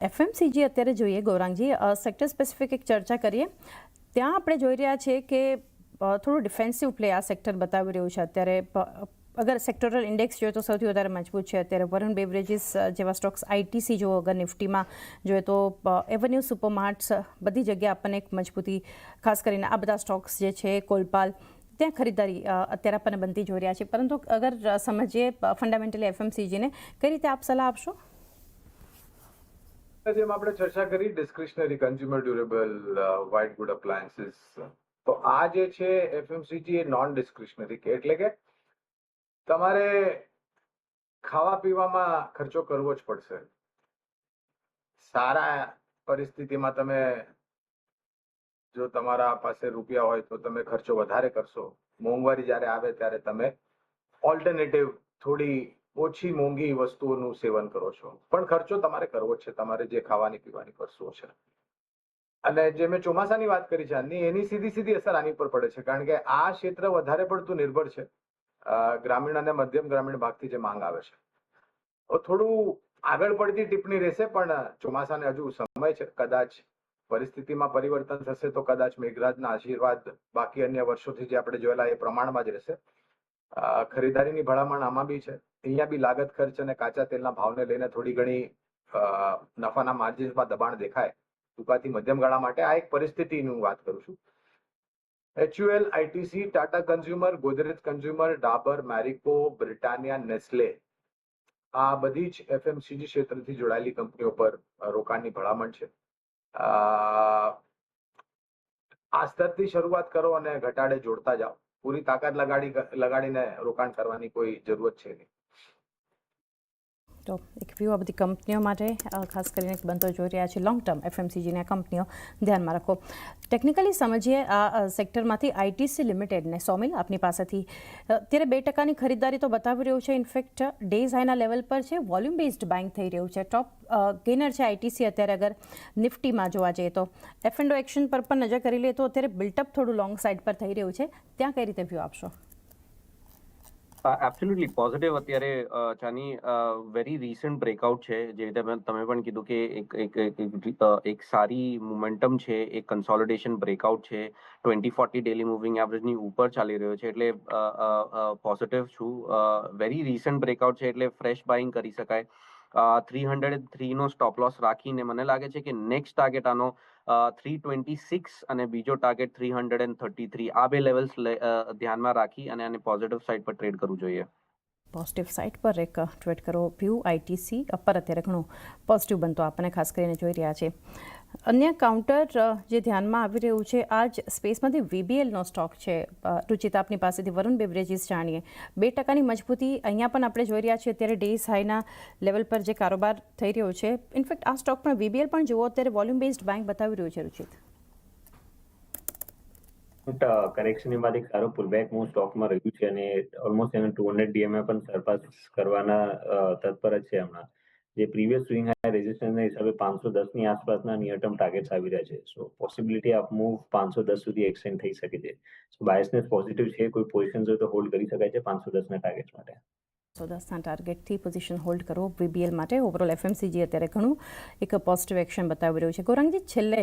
FMCG અત્યારે જોઈએ ગૌરાંગજી, sector specific એક ચર્ચા કરીએ. ત્યાં આપણે જોઈ રહ્યા છીએ કે થોડું ડિફેન્સિવ પ્લે આ સેક્ટર બતાવી રહ્યું છે અત્યારે. અગર સેક્ટરલ ઇન્ડેક્સ જોઈએ તો સૌથી વધારે મજબૂત છે અત્યારે વરુણ બેવરેજીસ જેવા સ્ટોક્સ. આઈટીસી જો અગર નિફ્ટીમાં જોઈએ તો એવન્યુ સુપરમાર્ટ્સ બધી જગ્યાએ આપણને એક મજબૂતી, ખાસ કરીને આ બધા સ્ટોક્સ જે છે કોલપાલ, ત્યાં ખરીદારી અત્યારે આપણને બનતી જોઈ રહ્યા છે. પરંતુ અગર સમજીએ ફંડામેન્ટલી એફએમસીજીને, કઈ રીતે આપ સલાહ આપશો? જેમ આપણે ચર્ચા કરી discretionary, consumer durable, white good appliances, તો આ જે છે એફએમસીજી એ નોન ડિસ્ક્રિશનરી કે એટલે કે તમારે ખાવા પીવામાં ખર્ચો કરવો જ પડશે. સારા પરિસ્થિતિમાં તમે જો તમારા પાસે રૂપિયા હોય તો તમે ખર્ચો વધારે કરશો. મોંઘવારી જ્યારે આવે ત્યારે તમે ઓલ્ટરનેટિવ થોડી ઓછી મોંઘી વસ્તુઓનું સેવન કરો છો, પણ ખર્ચો તમારે કરવો જ છે, તમારે જે ખાવાની પીવાની વસ્તુઓ છે. અને જે મેં ચોમાસાની વાત કરી છે એની સીધી અસર આની પર પડે છે, કારણ કે આ ક્ષેત્ર વધારે પડતું નિર્ભર છે ગ્રામીણ અને મધ્યમ ગ્રામીણ ભાગથી જે માંગ આવે છે. થોડું આગળ પડતી ટિપ્પણી રહેશે, પણ ચોમાસાને હજુ સમય છે. કદાચ પરિસ્થિતિમાં પરિવર્તન થશે તો કદાચ મેઘરાજના આશીર્વાદ બાકી અન્ય વર્ષોથી જે આપણે જોયેલા એ પ્રમાણમાં જ રહેશે. ખરીદારીની ભલામણ આમાં બી છે. અહીંયા બી લાગત ખર્ચ અને કાચા તેલના ભાવને લઈને થોડી ઘણી નફાના માર્જિન્સમાં દબાણ દેખાય ટૂંકાથી મધ્યમ ગાળા માટે. આ એક પરિસ્થિતિની હું વાત કરું છું. HUL, ITC, Tata consumer, Godrej consumer, Dabur, Marico, Britannia, Nestle, આ બધી જ એફએમસીજી ક્ષેત્રથી જોડાયેલી કંપનીઓ પર રોકાણની ભલામણ છે. આ સ્તરથી શરૂઆત કરો અને ઘટાડે જોડતા જાઓ. પૂરી તાકાત લગાડીને રોકાણ કરવાની કોઈ જરૂરત છે નહીં. તો એક વ્યૂ આ બધી કંપનીઓ માટે ખાસ કરીને બનતો જોઈ રહ્યા છે લોંગ ટર્મ એફએમસીજીની કંપનીઓ ધ્યાનમાં રાખો. ટેકનિકલી સમજીએ આ સેક્ટરમાંથી આઈટીસી લિમિટેડને. સોમિલ, આપની પાસેથી અત્યારે 2% ખરીદારી તો બતાવી રહ્યું છે. ઇનફેક્ટ ડેઝ હાઈના લેવલ પર છે. વોલ્યુમ બેઝડ બાઇંગ થઈ રહ્યું છે. ટોપ ગેનર છે આઈટીસી અત્યારે. અગર નિફ્ટીમાં જોવા જઈએ તો એફ એન્ડ ઓ એક્શન પર પણ નજર કરી લઈએ તો અત્યારે બિલ્ટઅપ થોડું લોંગ સાઇડ પર થઈ રહ્યું છે. ત્યાં કઈ રીતે વ્યૂ આપશો? એબ્સોલ્યુટલી પોઝિટિવ અત્યારે ચાની વેરી રિસન્ટ બ્રેકઆઉટ છે. જે રીતે તમે પણ કીધું કે એક સારી મોમેન્ટમ છે, એક કન્સોલિડેશન બ્રેકઆઉટ છે. 2040 ડેલી મૂવિંગ એવરેજની ઉપર ચાલી રહ્યો છે, એટલે પોઝિટિવ છું. વેરી રિસન્ટ બ્રેકઆઉટ છે એટલે ફ્રેશ બાઇંગ કરી શકાય. 303 નો સ્ટોપ લોસ રાખીને મને લાગે છે કે નેક્સ્ટ ટાર્ગેટ આનો 326 અને બીજો ટાર્ગેટ 333, આ બે લેવલ્સ ધ્યાનમાં રાખી અને આને પોઝિટિવ સાઇડ પર ટ્રેડ કરવું જોઈએ. પોઝિટિવ સાઇડ પર એક ટ્રેડ કરો. વ્યૂ આઈટીસી પર અત્યારે ઘણું પોઝિટિવ બનતો આપણને ખાસ કરીને જોઈ રહ્યા છે. અન્ય કાઉન્ટર જે ધ્યાનમાં આવી રહ્યું છે આ જ સ્પેસમાંથી વીબીએલનો સ્ટોક છે. રુચિતા, આપની પાસેથી વરુણ બેવરેજીસ જાણીએ. 2%ની મજબૂતી અહીંયા પણ આપણે જોઈ રહ્યા છીએ. અત્યારે ડેઝ હાઈના લેવલ પર જે કારોબાર થઈ રહ્યો છે. ઇનફેક્ટ આ સ્ટોક પણ વીબીએલ પણ જુઓ અત્યારે વોલ્યુમ બેઝડ બાઇંગ બતાવી રહ્યું છે. રુચિત, કરેક્શનની બાદ એક સારો પુલબેક મૂવ સ્ટોકમાં રહ્યું છે અને ઓલમોસ્ટ એને 200 ડીએમએ પણ સરપાસ કરવાના તત્પર જ છે હમણાં. જે પ્રીવિયસ સ્વિંગ હાઈ રેઝિસ્ટન્સના હિસાબે 510ની આસપાસના નિયર ટર્મ ટાર્ગેટ્સ આવી રહ્યા છે. સો પોસિબિલિટી અપ મૂવ 510 સુધી એક્સટેન્ડ થઈ શકે છે. સો બાયસનેસ પોઝિટિવ છે. કોઈ પોઝિશન હોય તો હોલ્ડ કરી શકાય છે 510ના ટાર્ગેટ માટે. 510ના ટાર્ગેટથી પોઝિશન હોલ્ડ કરો વીબીએલ માટે. ઓવરઓલ એફએમસીજી અત્યારે ઘણું એક પોઝિટિવ એક્શન બતાવી રહ્યું છે. ગૌરાંગજી, છેલ્લે